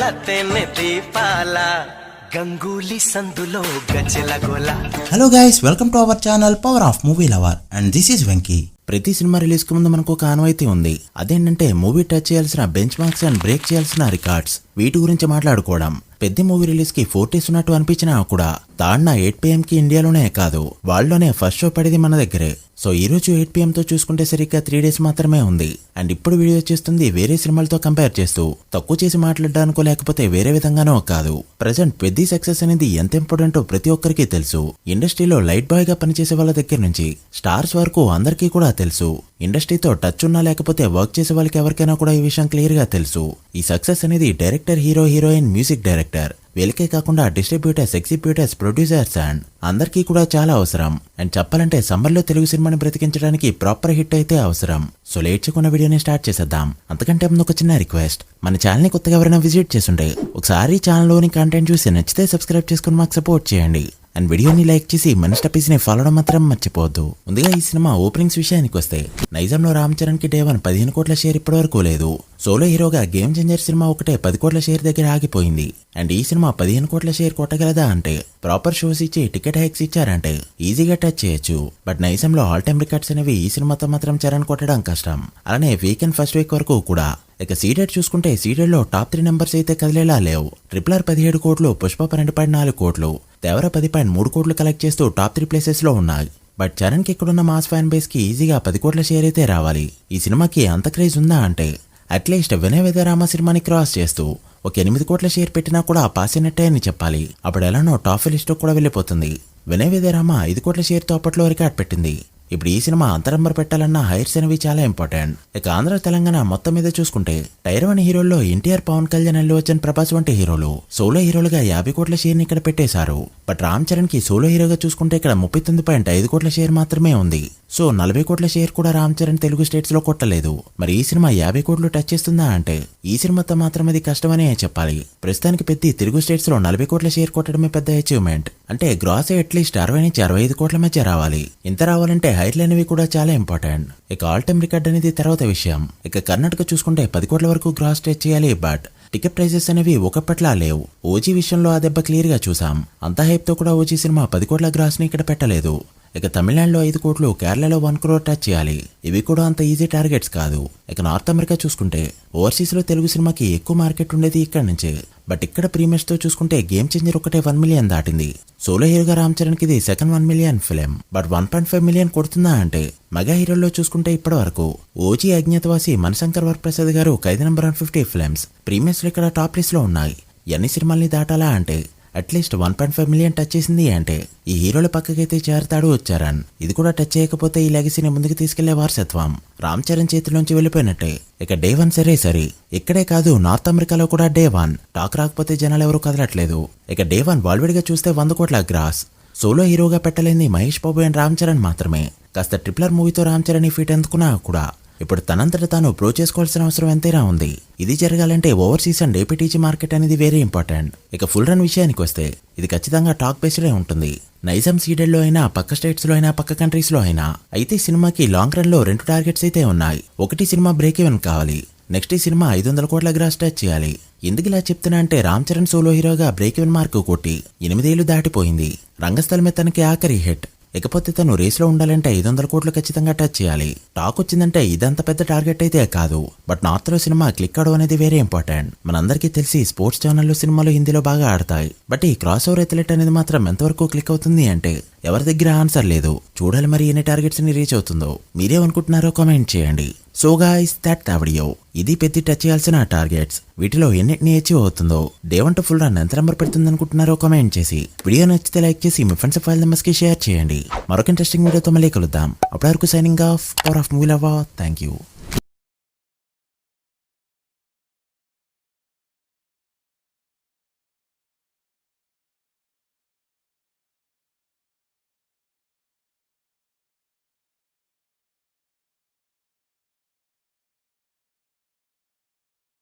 తెన్నె దీపాల గంగూలీ సందులో గజల గోల. Hello guys, welcome to our channel power of movie lover and this is Venky. ప్రతి cinema release కు ముందు మనకు ఒక ఆనవాయితీ ఉంది. అదేంటంటే మూవీ టచ్ చేయాల్సిన బెంచ్ మార్క్స్ అండ్ బ్రేక్ చేయాల్సిన రికార్డ్స్, వీటి గురించి మాట్లాడుకోవడం. పెద్ద మూవీ రిలీజ్ కి 4 days ఉన్నట్టు అనిపించినా కూడా తాడిన 8 PM కి ఇండియాలోనే కాదు, వరల్డ్ ఫస్ట్ షో పడేది మన దగ్గరే. సో ఈ రోజు 8 PM తో చూసుకుంటే సరిగ్గా 3 days మాత్రమే ఉంది. అండ్ ఇప్పుడు వీడియో చేస్తుంది వేరే సినిమాలతో కంపేర్ చేస్తూ, తక్కువ చేసి మాట్లాడడానికో లేకపోతే వేరే విధంగానో కాదు. ప్రెజెంట్ పెద్ద సక్సెస్ అనేది ఎంత ఇంపార్టెంటో ప్రతి ఒక్కరికి తెలుసు. ఇండస్ట్రీలో లైట్ బాయ్ గా పనిచేసే వాళ్ళ దగ్గర నుంచి స్టార్స్ వరకు అందరికీ కూడా తెలుసు. ఇండస్ట్రీతో టచ్ ఉన్నా లేకపోతే వర్క్ చేసే వాళ్ళకి ఎవరికైనా కూడా ఈ విషయం క్లియర్ గా తెలుసు. ఈ సక్సెస్ అనేది director, hero, heroine, music director వీళ్ళకే కాకుండా డిస్ట్రిబ్యూటర్స్, ఎగ్జిబ్యూటర్స్, ప్రొడ్యూసర్స్ అండ్ అందరికీ కూడా చాలా అవసరం. అండ్ చెప్పాలంటే సమ్మర్ లో తెలుగు సినిమాని బ్రతికించడానికి ప్రాపర్ హిట్ అయితే అవసరం. సో లేట్ చేయకుండా వీడియోని స్టార్ట్ చేసేద్దాం. అంతకంటే ముందు ఒక చిన్న రిక్వెస్ట్, మన ఛానల్ ని కొత్తగా ఎవరైనా విజిట్ చేస్తుంటే ఒకసారి ఛానల్ లోని కంటెంట్ చూసి నచ్చితే సబ్స్క్రైబ్ చేసుకుని మాకు సపోర్ట్ చేయండి. అండ్ వీడియోని లైక్ చేసి మన స్టెప్స్ ని ఫాలో అవడం మాత్రం మర్చిపోవద్దు. ముందుగా ఈ సినిమా ఓపెనింగ్స్ విషయానికి వస్తే, నైజాంలో రామ్ చరణ్ కి డే 1 15 కోట్ల షేర్ ఇప్పటి వరకు లేదు. సోలో హీరోగా గేమ్ చేంజర్ సినిమా ఒకటే 10 కోట్ల షేర్ దగ్గర ఆగిపోయింది. అండ్ ఈ సినిమా 15 కోట్ల షేర్ కొట్టగలదా అంటే, ప్రాపర్ షోస్ ఇచ్చి టికెట్ హైక్స్ ఇచ్చారంటే ఈజీగా టచ్ చేయొచ్చు. బట్ నైజాంలో ఆల్ టైమ్ రికార్డ్స్ అనేవి ఈ సినిమాతో మాత్రం చరణ్ కొట్టడం కష్టం. అలానే వీకెండ్ ఫస్ట్ వీక్ వరకు కూడా. ఇక సీడెడ్ చూసుకుంటే సీడెడ్ లో టాప్ 3 నెంబర్స్ అయితే కదిలేలా లేవు. RRR 17 కోట్లు, పుష్ప 12.4 కోట్లు, దేవర 10.3 కోట్లు కలెక్ట్ చేస్తూ టాప్ 3 ప్లేసెస్ లో ఉన్నాయి. బట్ చరణ్ కి ఇక్కడున్న మాస్ ఫ్యాన్ బేస్ కి ఈజీగా 10 కోట్ల షేర్ అయితే రావాలి. ఈ సినిమాకి అంత క్రేజ్ ఉందా అంటే, అట్లీస్ట్ వినయ విధరామ సినిమాని క్రాస్ చేస్తూ ఒక 8 కోట్ల షేర్ పెట్టినా కూడా పాస్ అయినట్టే అని చెప్పాలి. అప్పుడు ఎలానో టాప్ లిస్ట్ కూడా వెళ్ళిపోతుంది. వినయ విధరామ 5 కోట్ల షేర్ తో అప్పట్లో రికార్డ్ పెట్టింది. ఇప్పుడు ఈ సినిమా అంత నంబర్ పెట్టాలన్న హైర్స్ అనేవి చాలా ఇంపార్టెంట్. ఇక ఆంధ్ర తెలంగాణ మొత్తం మీద చూసుకుంటే టైర్ 1 హీరోల్లో ఎన్టీఆర్, పవన్ కళ్యాణ్, అల్లు అర్జున్, ప్రభాస్ వంటి హీరోలు సోలో హీరోలుగా 50 కోట్ల షేర్ ని ఇక్కడ పెట్టేశారు. బట్ రామ్ చరణ్ కి సోలో హీరోగా చూసుకుంటే ఇక్కడ 39.5 కోట్ల షేర్ మాత్రమే ఉంది. సో 40 కోట్ల షేర్ కూడా రామ్ చరణ్ తెలుగు స్టేట్స్ లో కొట్టలేదు. మరి ఈ సినిమా 50 కోట్లు టచ్ చేస్తుందా అంటే, ఈ సినిమాతో మాత్రం అది కష్టమనే చెప్పాలి. ప్రస్తుతానికి పెద్ద తెలుగు స్టేట్స్ లో 40 కోట్ల షేర్ కొట్టడమే పెద్ద అచీవ్మెంట్. అంటే గ్రాస్ అట్లీస్ట్ 60 నుంచి 65 కోట్ల మధ్య రావాలి. ఇంత రావాలంటే హైర్లు అనేవి కూడా చాలా ఇంపార్టెంట్. ఇక ఆల్ టైమ్ రికార్డ్ అనేది తర్వాత విషయం. ఇక కర్ణాటక చూసుకుంటే 10 కోట్ల వరకు గ్రాస్ టచ్ చేయాలి. బట్ టికెట్ ప్రైజెస్ అనేవి ఒకప్పట్లా లేవు. ఓజీ విషయంలో ఆ దెబ్బ క్లియర్ గా చూసాం. అంత హైప్ తో కూడా ఓజీ సినిమా 10 కోట్ల గ్రాస్ ని ఇక్కడ పెట్టలేదు. ఇక తమిళనాడులో 5 కోట్లు, కేరళలో 1 crore టచ్ చేయాలి. ఇవి కూడా అంత ఈజీ టార్గెట్స్ కాదు. ఇక నార్త్ అమెరికా చూసుకుంటే ఓవర్సీస్ లో తెలుగు సినిమాకి ఎక్కువ మార్కెట్ ఉండేది ఇక్కడ నుంచే. బట్ ఇక్కడ ప్రీమియర్స్ తో చూసుకుంటే గేమ్ చేంజర్ ఒకటే 1 million దాటింది. సోలో హీరోగా రామ్ చరణ్ కి ఇది second 1 million film. But 1.5 million కొడుతుందా అంటే, మెగా హీరోల్లో చూసుకుంటే ఇప్పటి వరకు ఓజీ, అజ్ఞాతవాసి, మనశంకర్ వరప్రసాద్ గారు 5 number 150 ఫిల్మ్స్ ప్రీమియర్స్ లో ఇక్కడ టాప్ లిస్ట్ లో ఉన్నాయి. ఎన్ని సినిమాల్ని దాటాలా అంటే, అట్లీస్ట్ 1.5 million టచ్ చేసింది అంటే ఈ హీరోల పక్కకైతే చేరతాడు చరణ్. ఇది కూడా టచ్ చేయకపోతే ఈ లెగసీని ముందుకు తీసుకెళ్లే వారసత్వం రామ్ చరణ్ చేతిలోంచి వెళ్ళిపోయినట్టే. ఇక డే 1 సరే ఇక్కడే కాదు, నార్త్ అమెరికాలో కూడా డే 1 టాక్ రాకపోతే జనాలు ఎవరు కదలట్లేదు. ఇక డే 1 బాలీవుడ్ చూస్తే 100 కోట్ల గ్రాస్. సోలో హీరోగా పెట్టలేని మహేష్ బాబు అండ్ రామ్ చరణ్ మాత్రమే. కాస్త RRR మూవీతో రామ్ చరణ్ ఈ ఫీట్ ఎందుకున్నా కూడా ఇప్పుడు తనంతట తాను ప్రో చేసుకోవాల్సిన అవసరం ఎంతైనా ఉంది. ఇది జరగాలంటే ఓవర్సీస్ అండ్ ఏపీటీజీ మార్కెట్ అనేది వెరీ ఇంపార్టెంట్. ఇక ఫుల్ రన్ విషయానికి వస్తే ఇది ఖచ్చితంగా టాక్ బేస్డే ఉంటుంది. నైజాం సీడెడ్ లో అయినా, పక్క స్టేట్స్ లో అయినా, పక్క కంట్రీస్ లో అయినా. అయితే సినిమాకి లాంగ్ రన్ లో 2 టార్గెట్స్ అయితే ఉన్నాయి. ఒకటి సినిమా బ్రేక్ ఈవెన్ కావాలి. నెక్స్ట్ ఈ సినిమా 500 కోట్ల గ్రాస్ టచ్ చేయాలి. ఎందుకు ఇలా చెప్తున్నా అంటే, రామ్ చరణ్ సోలో హీరోగా బ్రేక్ ఈవెన్ మార్క్ కొట్టి 8 ఏళ్లు దాటిపోయింది. రంగస్థలమే తనకి ఆఖరి హిట్. ఇకపోతే తను రేస్ లో ఉండాలంటే 500 కోట్లు ఖచ్చితంగా టచ్ చేయాలి. టాక్ వచ్చిందంటే ఇదంత పెద్ద టార్గెట్ అయితే కాదు. బట్ నార్త్ లో సినిమా క్లిక్ అవడం అనేది వెరీ ఇంపార్టెంట్. మనందరికీ తెలిసి స్పోర్ట్స్ ఛానల్లో సినిమాలు హిందీలో బాగా ఆడతాయి. బట్ ఈ క్రాస్ ఓవర్ ఎథ్లెట్ అనేది మాత్రం ఎంతవరకు క్లిక్ అవుతుంది అంటే, ఎవరి దగ్గర ఆన్సర్ లేదు. చూడాలి మరి ఎన్ని టార్గెట్స్ ని రీచ్ అవుతుందో. మీరేమనుకుంటున్నారో కామెంట్ చేయండి. So guys, that the video. ఇది పెద్ద టచ్ చేయాల్సిన టార్గెట్స్. వీటిలో ఎన్నిటిని అచీవ్ అవుతుందో, డే 1 ఫుల్ రన్ ఎంత నెంబర్ పెడుతుంది అనుకుంటున్నారో కామెంట్ చేసి, వీడియో నచ్చితే లైక్ చేసి మీ ఫ్రెండ్స్, ఫైల్ మెంబర్స్ కి షేర్ చేయండి. మరొక ఇంట్రెస్టింగ్ వీడియోతో మళ్ళీ కలుద్దాం. అప్పటి వరకు signing off, power of movie lover. Thank you.